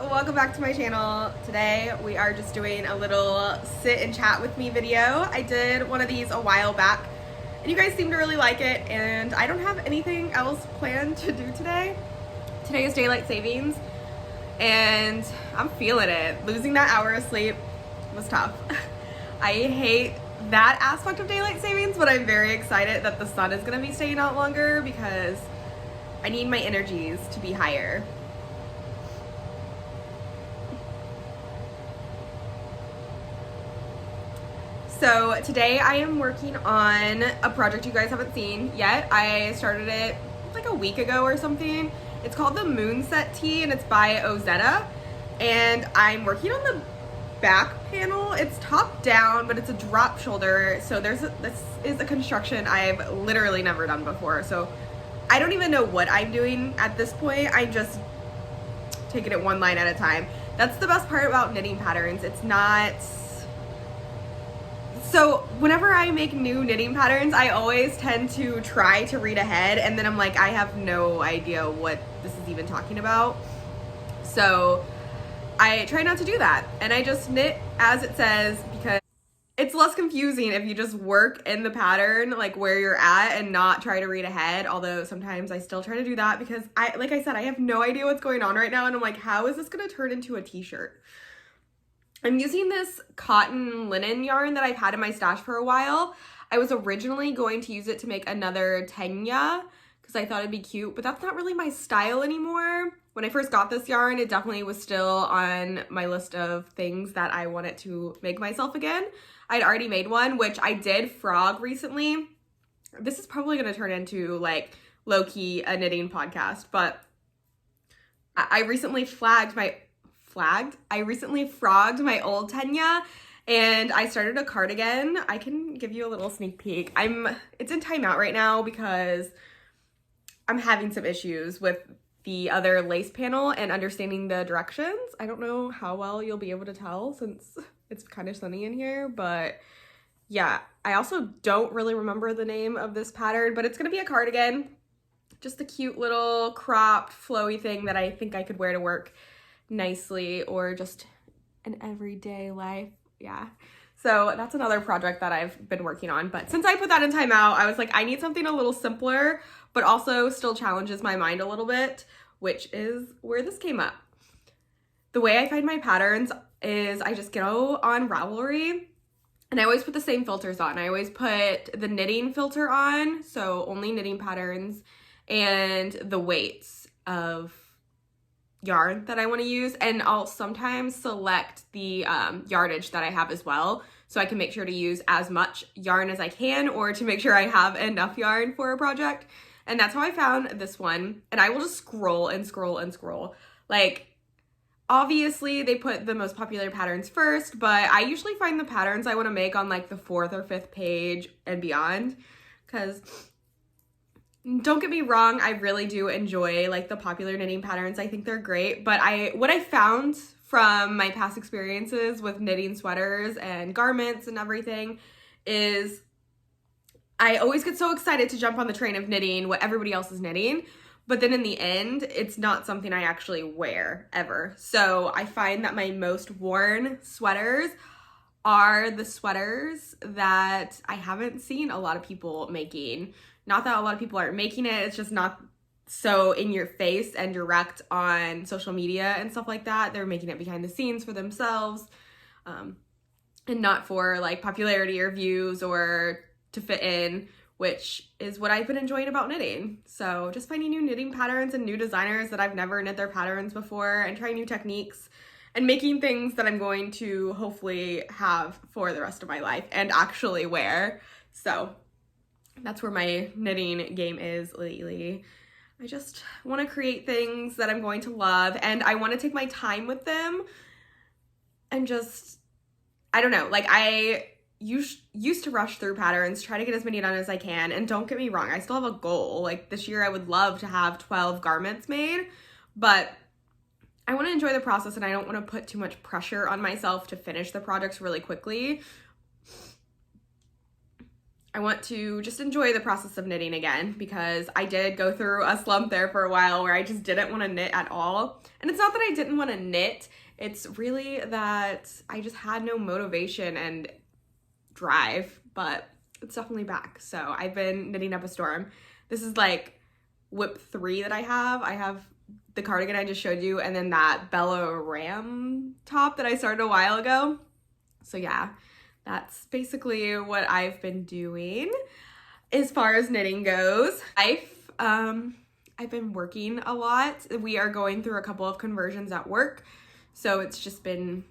welcome back to my channel. Today we are just doing a little sit and chat with me video. I did one of these a while back and you guys seem to really like it, and I don't have anything else planned to do today. Today is daylight savings and I'm feeling it. Losing that hour of sleep was tough. I hate that aspect of daylight savings, but I'm very excited that the sun is gonna be staying out longer because I need my energies to be higher. So today I am working on a project you guys haven't seen yet. I started it like a week ago or something. It's called the Moonset Tee and it's by Ozetta. And I'm working on the back panel. It's top down, but it's a drop shoulder. So this is a construction I've literally never done before. So I don't even know what I'm doing at this point. I'm just taking it one line at a time. That's the best part about knitting patterns. It's not... So whenever I make new knitting patterns, I always tend to try to read ahead, and then I'm like, I have no idea what this is even talking about. So I try not to do that, and I just knit as it says because it's less confusing if you just work in the pattern, like where you're at, and not try to read ahead. Although sometimes I still try to do that because like I said, I have no idea what's going on right now, and I'm like, how is this gonna turn into a t-shirt? I'm using this cotton linen yarn that I've had in my stash for a while. I was originally going to use it to make another tenya because I thought it'd be cute, but that's not really my style anymore. When I first got this yarn, it definitely was still on my list of things that I wanted to make myself again. I'd already made one, which I did frog recently. This is probably going to turn into like low-key a knitting podcast, but I recently frogged my old tenya and I started a cardigan. I can give you a little sneak peek. It's in timeout right now because I'm having some issues with the other lace panel and understanding the directions. I don't know how well you'll be able to tell since it's kind of sunny in here, but yeah, I also don't really remember the name of this pattern, but it's gonna be a cardigan. Just a cute little cropped flowy thing that I think I could wear to work nicely or just an everyday life. Yeah, so that's another project that I've been working on, but since I put that in timeout, I was like, I need something a little simpler but also still challenges my mind a little bit, which is where this came up. The way I find my patterns is I just go on Ravelry and I always put the same filters on. I always put the knitting filter on, so only knitting patterns, and the weights of yarn that I want to use, and I'll sometimes select the yardage that I have as well, so I can make sure to use as much yarn as I can or to make sure I have enough yarn for a project. And that's how I found this one, and I will just scroll and scroll and scroll. Like, obviously they put the most popular patterns first, but I usually find the patterns I want to make on like the 4th or 5th page and beyond, because don't get me wrong, I really do enjoy like the popular knitting patterns. I think they're great, but what I found from my past experiences with knitting sweaters and garments and everything is I always get so excited to jump on the train of knitting what everybody else is knitting, but then in the end, it's not something I actually wear ever. So I find that my most worn sweaters are the sweaters that I haven't seen a lot of people making. Not that a lot of people aren't making it, it's just not so in your face and direct on social media and stuff like that. They're making it behind the scenes for themselves, and not for like popularity or views or to fit in, which is what I've been enjoying about knitting. So just finding new knitting patterns and new designers that I've never knit their patterns before, and trying new techniques and making things that I'm going to hopefully have for the rest of my life and actually wear. So that's where my knitting game is lately. I just want to create things that I'm going to love, and I want to take my time with them and just, I don't know, like I used to rush through patterns, try to get as many done as I can, and don't get me wrong, I still have a goal. Like this year I would love to have 12 garments made, but I want to enjoy the process and I don't want to put too much pressure on myself to finish the projects really quickly. I want to just enjoy the process of knitting again, because I did go through a slump there for a while where I just didn't want to knit at all. And it's not that I didn't want to knit, it's really that I just had no motivation and drive, but it's definitely back. So I've been knitting up a storm. This is like whip 3 that I have. I have the cardigan I just showed you, and then that Bella Ram top that I started a while ago. So yeah, that's basically what I've been doing as far as knitting goes. I've been working a lot. We are going through a couple of conversions at work, so it's just been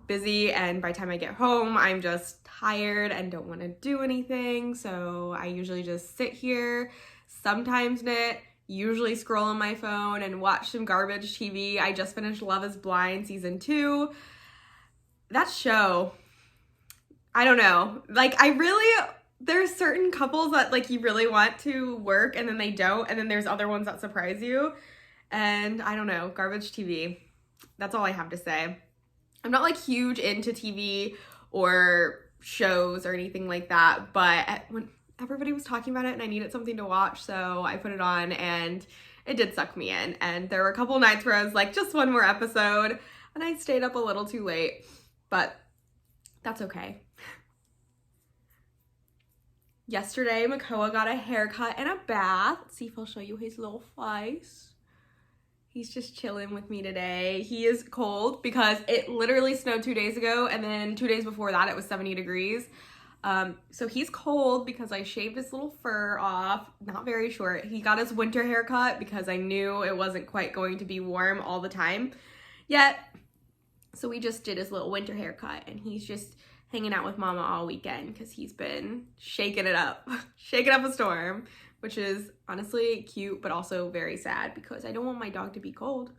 busy, and by the time I get home, I'm just tired and don't want to do anything. So I usually just sit here, sometimes knit, usually scroll on my phone and watch some garbage TV. I just finished Love is Blind season 2. That show, I don't know. Like, there's certain couples that like you really want to work and then they don't, and then there's other ones that surprise you. And I don't know, garbage TV. That's all I have to say. I'm not like huge into TV or shows or anything like that, but when everybody was talking about it and I needed something to watch, so I put it on and it did suck me in. And there were a couple nights where I was like, just one more episode, and I stayed up a little too late, but that's okay. Yesterday, Makoa got a haircut and a bath. Let's see if I'll show you his little face. He's just chilling with me today. He is cold because it literally snowed 2 days ago, and then 2 days before that it was 70 degrees. So he's cold because I shaved his little fur off, not very short. He got his winter haircut because I knew it wasn't quite going to be warm all the time yet. So we just did his little winter haircut, and he's just hanging out with Mama all weekend because he's been shaking it up, shaking up a storm, which is honestly cute, but also very sad because I don't want my dog to be cold.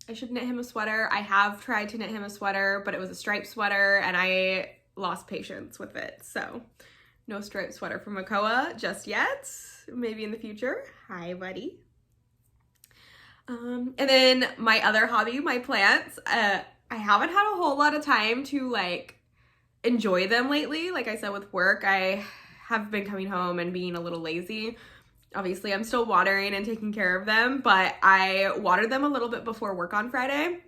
I should knit him a sweater. I have tried to knit him a sweater, but it was a striped sweater and I lost patience with it. So no striped sweater for Makoa just yet. Maybe in the future. Hi, buddy. And then my other hobby, my plants. I haven't had a whole lot of time to like enjoy them lately. Like I said, with work, I have been coming home and being a little lazy. Obviously, I'm still watering and taking care of them, but I watered them a little bit before work on Friday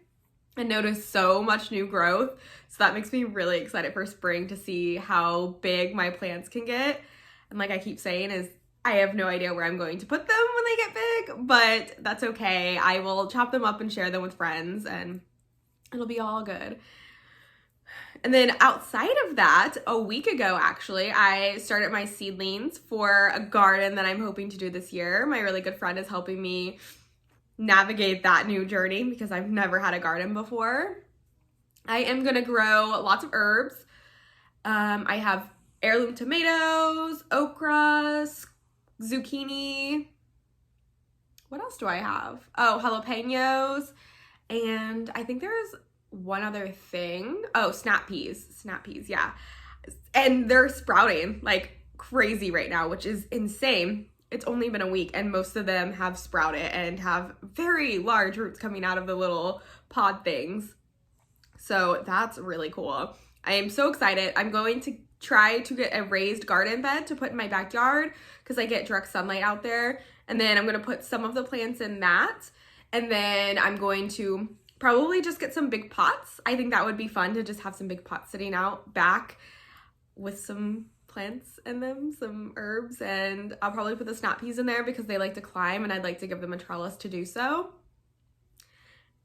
and noticed so much new growth. So that makes me really excited for spring to see how big my plants can get. And like I keep saying, is I have no idea where I'm going to put them when they get big, but that's okay. I will chop them up and share them with friends and it'll be all good. And then outside of that, a week ago, actually, I started my seedlings for a garden that I'm hoping to do this year. My really good friend is helping me navigate that new journey because I've never had a garden before. I am going to grow lots of herbs. I have heirloom tomatoes, okra, zucchini. What else do I have? Oh, jalapenos. And I think there's one other thing. Oh, snap peas, yeah. And they're sprouting like crazy right now, which is insane. It's only been a week and most of them have sprouted and have very large roots coming out of the little pod things. So that's really cool. I am so excited. I'm going to try to get a raised garden bed to put in my backyard because I get direct sunlight out there. And then I'm going to put some of the plants in that. And then I'm going to probably just get some big pots. I think that would be fun to just have some big pots sitting out back with some plants in them, some herbs, and I'll probably put the snap peas in there because they like to climb and I'd like to give them a trellis to do so.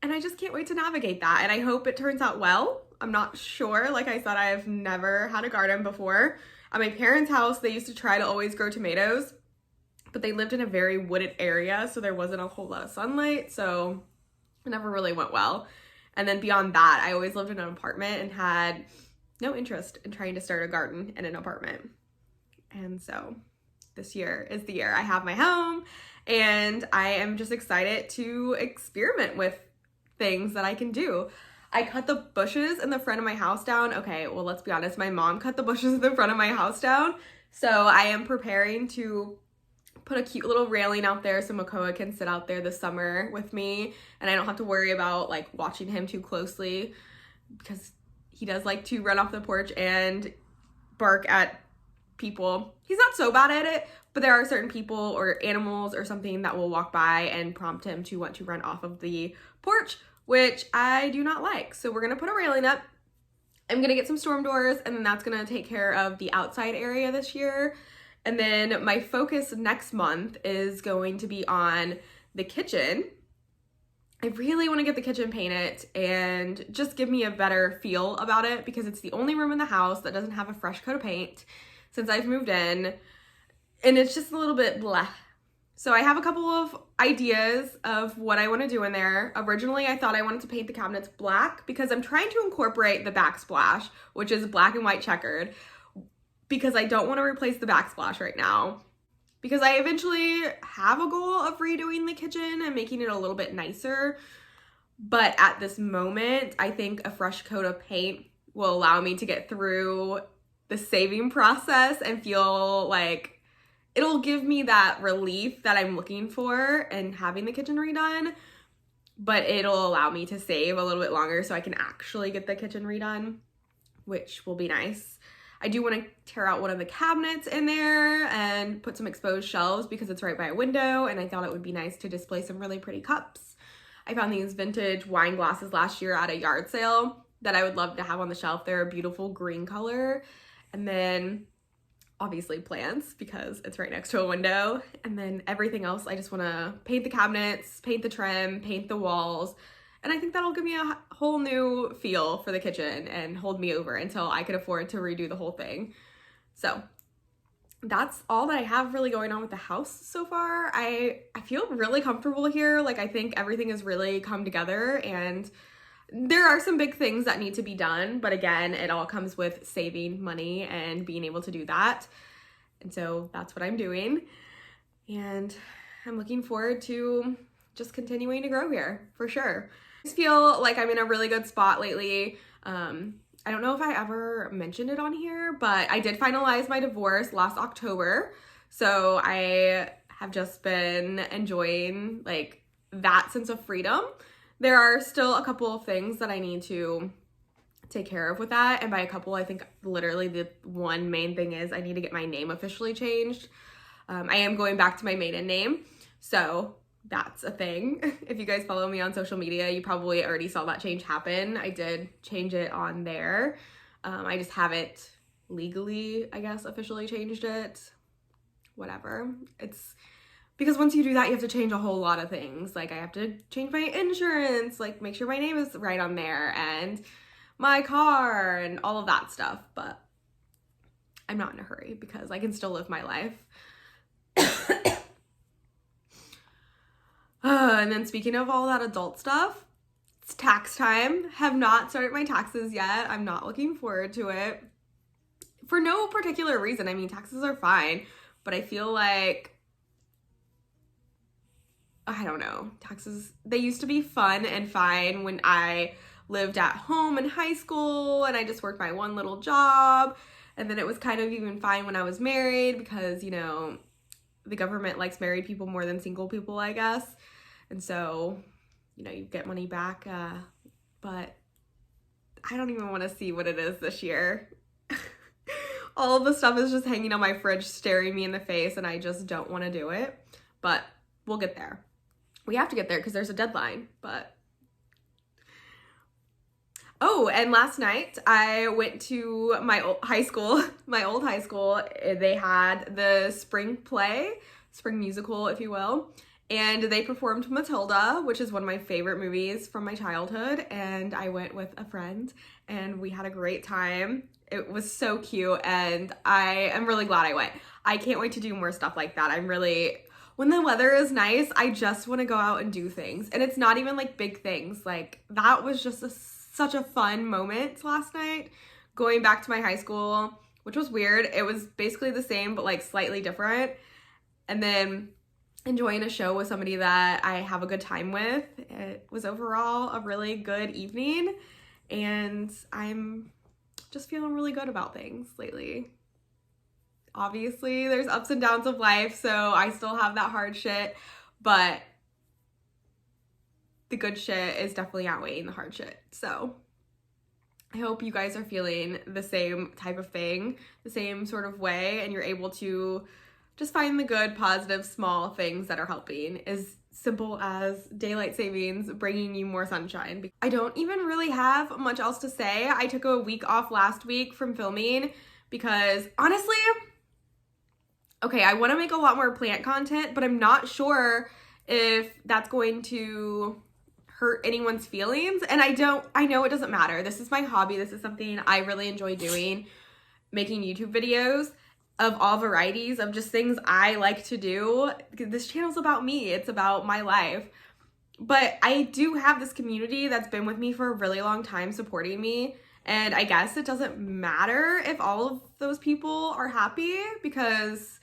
And I just can't wait to navigate that, and I hope it turns out well. I'm not sure. Like I said, I've never had a garden before. At my parents' house, they used to try to always grow tomatoes, but they lived in a very wooded area, so there wasn't a whole lot of sunlight, so it never really went well. And then beyond that, I always lived in an apartment and had no interest in trying to start a garden in an apartment. And so this year is the year I have my home, and I am just excited to experiment with things that I can do. I cut the bushes in the front of my house down. Okay, well, let's be honest, my mom cut the bushes in the front of my house down. So I am preparing to put a cute little railing out there so Makoa can sit out there this summer with me and I don't have to worry about like watching him too closely because he does like to run off the porch and bark at people, he's not so bad at it, but there are certain people or animals or something that will walk by and prompt him to want to run off of the porch, which I do not like. So we're gonna put a railing up. I'm gonna get some storm doors, and then that's gonna take care of the outside area this year. And then my focus next month is going to be on the kitchen. I really want to get the kitchen painted and just give me a better feel about it, because it's the only room in the house that doesn't have a fresh coat of paint since I've moved in, and it's just a little bit blah. So I have a couple of ideas of what I want to do in there. Originally, I thought I wanted to paint the cabinets black because I'm trying to incorporate the backsplash, which is black and white checkered, because I don't want to replace the backsplash right now, because I eventually have a goal of redoing the kitchen and making it a little bit nicer. But at this moment, I think a fresh coat of paint will allow me to get through the saving process and feel like it'll give me that relief that I'm looking for in having the kitchen redone, but it'll allow me to save a little bit longer so I can actually get the kitchen redone, which will be nice. I do want to tear out one of the cabinets in there and put some exposed shelves because it's right by a window, and I thought it would be nice to display some really pretty cups. I found these vintage wine glasses last year at a yard sale that I would love to have on the shelf. They're a beautiful green color. And then obviously plants because it's right next to a window. And then everything else, I just want to paint the cabinets, paint the trim, paint the walls. And I think that'll give me a whole new feel for the kitchen and hold me over until I can afford to redo the whole thing. So that's all that I have really going on with the house so far. I feel really comfortable here. Like, I think everything has really come together, and there are some big things that need to be done, but again, it all comes with saving money and being able to do that. And so that's what I'm doing. And I'm looking forward to just continuing to grow here for sure. I just feel like I'm in a really good spot lately. I don't know if I ever mentioned it on here, but I did finalize my divorce last October. So I have just been enjoying like that sense of freedom. There are still a couple of things that I need to take care of with that. And by a couple, I think literally the one main thing is I need to get my name officially changed. I am going back to my maiden name. So that's a thing. If you guys follow me on social media, you probably already saw that change happen. I did change it on there. I just haven't legally, I guess, officially changed it. Whatever. It's because once you do that, you have to change a whole lot of things. Like, I have to change my insurance, like make sure my name is right on there, and my car and all of that stuff. But I'm not in a hurry because I can still live my life. And then speaking of all that adult stuff, it's tax time. Have not started my taxes yet. I'm not looking forward to it for no particular reason. I mean, taxes are fine, but I feel like, I don't know, taxes, they used to be fun and fine when I lived at home in high school and I just worked my one little job. And then it was kind of even fine when I was married because, you know, the government likes married people more than single people, I guess. And so, you know, you get money back, but I don't even want to see what it is this year. All of the stuff is just hanging on my fridge, staring me in the face, and I just don't want to do it. But we'll get there. We have to get there because there's a deadline, but... Oh, and last night I went to my old high school. They had the spring play, spring musical, if you will. And they performed Matilda, which is one of my favorite movies from my childhood. And I went with a friend and we had a great time. It was so cute and I am really glad I went. I can't wait to do more stuff like that. When the weather is nice, I just want to go out and do things. And it's not even like big things. Like, that was just such a fun moment last night, going back to my high school, which was weird. It was basically the same, but like slightly different. And then enjoying a show with somebody that I have a good time with. It was overall a really good evening, and I'm just feeling really good about things lately. Obviously, there's ups and downs of life, so I still have that hard shit, but the good shit is definitely outweighing the hard shit. So I hope you guys are feeling the same type of thing, the same sort of way, and you're able to just find the good, positive, small things that are helping. As simple as daylight savings bringing you more sunshine. I don't even really have much else to say. I took a week off last week from filming because honestly, okay, I want to make a lot more plant content, but I'm not sure if that's going to hurt anyone's feelings. And I know it doesn't matter. This is my hobby. This is something I really enjoy doing, making YouTube videos of all varieties of just things I like to do. This channel's about me. It's about my life. But I do have this community that's been with me for a really long time supporting me. And I guess it doesn't matter if all of those people are happy, because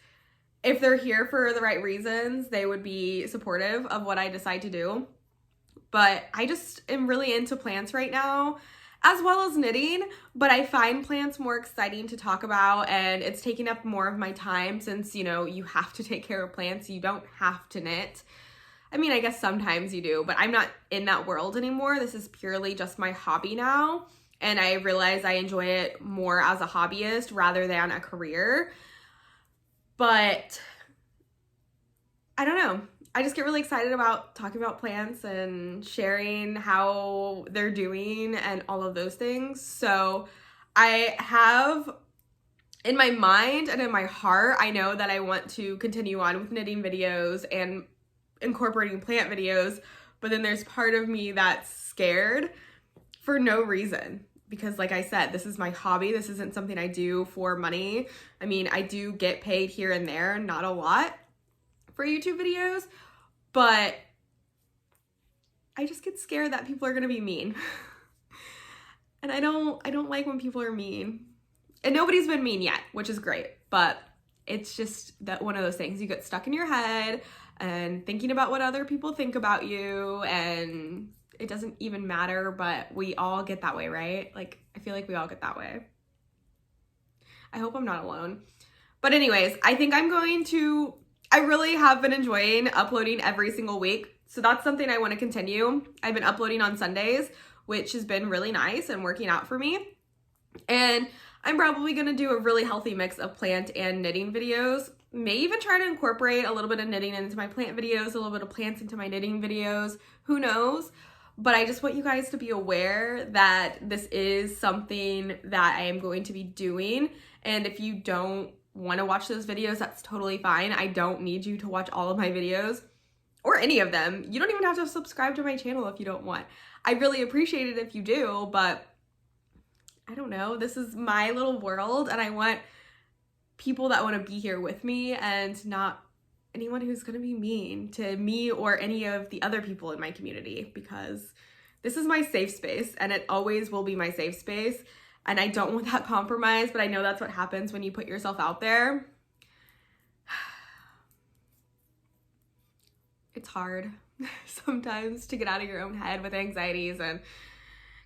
if they're here for the right reasons, they would be supportive of what I decide to do. But I just am really into plants right now, as well as knitting, but I find plants more exciting to talk about, and it's taking up more of my time since, you know, you have to take care of plants. You don't have to knit. I mean, I guess sometimes you do, but I'm not in that world anymore. This is purely just my hobby now, and I realize I enjoy it more as a hobbyist rather than a career. But I don't know. I just get really excited about talking about plants and sharing how they're doing and all of those things. So I have in my mind and in my heart, I know that I want to continue on with knitting videos and incorporating plant videos, but then there's part of me that's scared for no reason. Because like I said, this is my hobby. This isn't something I do for money. I mean, I do get paid here and there, not a lot for YouTube videos, but I just get scared that people are gonna be mean. And I don't like when people are mean. And nobody's been mean yet, which is great, but it's just that one of those things. You get stuck in your head and thinking about what other people think about you, and it doesn't even matter, but we all get that way, right? Like, I feel like we all get that way. I hope I'm not alone. But anyways, I think I really have been enjoying uploading every single week. So that's something I want to continue. I've been uploading on Sundays, which has been really nice and working out for me. And I'm probably going to do a really healthy mix of plant and knitting videos. May even try to incorporate a little bit of knitting into my plant videos, a little bit of plants into my knitting videos. Who knows? But I just want you guys to be aware that this is something that I am going to be doing. And if you don't want to watch those videos, that's totally fine. I don't need you to watch all of my videos or any of them. You don't even have to subscribe to my channel if you don't want. I really appreciate it if you do, but I don't know. This is my little world, and I want people that want to be here with me and not anyone who's going to be mean to me or any of the other people in my community, because this is my safe space and it always will be my safe space. And I don't want that compromise, but I know that's what happens when you put yourself out there. It's hard sometimes to get out of your own head with anxieties, and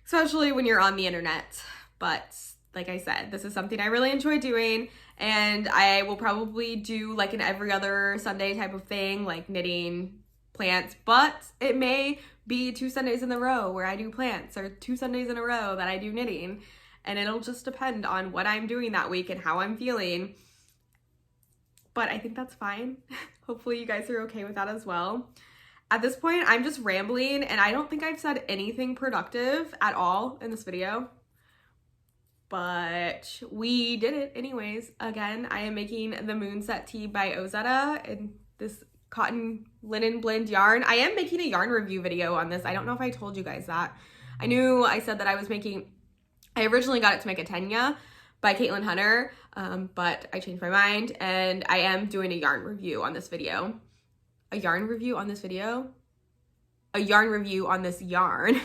especially when you're on the internet. But like I said, this is something I really enjoy doing, and I will probably do like an every other Sunday type of thing, like knitting, plants, but it may be 2 Sundays in a row where I do plants, or 2 Sundays in a row that I do knitting. And it'll just depend on what I'm doing that week and how I'm feeling. But I think that's fine. Hopefully you guys are okay with that as well. At this point, I'm just rambling, and I don't think I've said anything productive at all in this video. But we did it anyways. Again, I am making the Moonset Tee by Ozetta in this cotton linen blend yarn. I am making a yarn review video on this. I don't know if I told you guys that. I said that I originally got it to make a Tenya by Caitlin Hunter, but I changed my mind, and I am doing a yarn review on this video. A yarn review on this video? A yarn review on this yarn.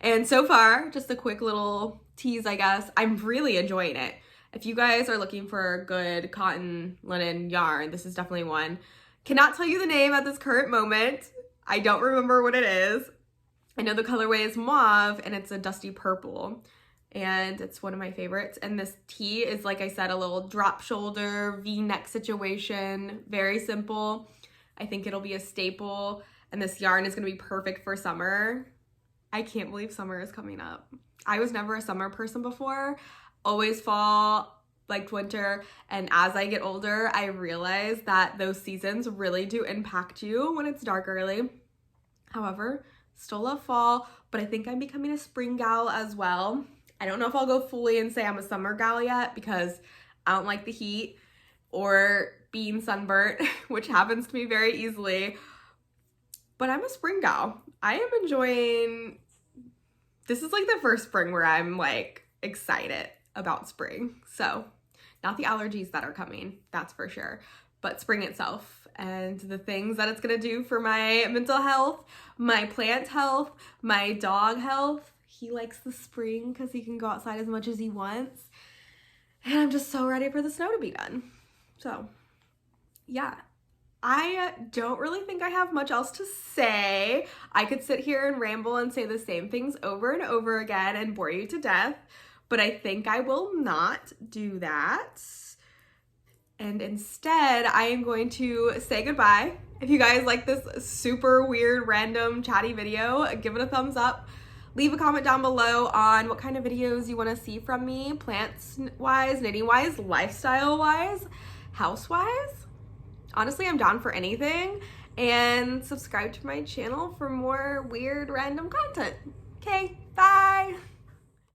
And so far, just a quick little tease, I guess, I'm really enjoying it. If you guys are looking for a good cotton linen yarn, this is definitely one. Cannot tell you the name at this current moment. I don't remember what it is. I know the colorway is mauve, and it's a dusty purple. And it's one of my favorites. And this tee is, like I said, a little drop shoulder V-neck situation. Very simple. I think it'll be a staple. And this yarn is going to be perfect for summer. I can't believe summer is coming up. I was never a summer person before, always fall, liked winter, and as I get older, I realize that those seasons really do impact you when it's dark early. However, still love fall, but I think I'm becoming a spring gal as well. I don't know if I'll go fully and say I'm a summer gal yet because I don't like the heat or being sunburnt, which happens to me very easily. But I'm a spring gal. I am enjoying, this is like the first spring where I'm like excited about spring. So not the allergies that are coming, that's for sure, but spring itself and the things that it's gonna do for my mental health, my plant health, my dog health. He likes the spring because he can go outside as much as he wants. And I'm just so ready for the snow to be done. So yeah, I don't really think I have much else to say. I could sit here and ramble and say the same things over and over again and bore you to death, but I think I will not do that. And instead, I am going to say goodbye. If you guys like this super weird, random, chatty video, give it a thumbs up. Leave a comment down below on what kind of videos you want to see from me, plants-wise, knitting-wise, lifestyle-wise, house-wise. Honestly, I'm down for anything. And subscribe to my channel for more weird, random content. Okay, bye!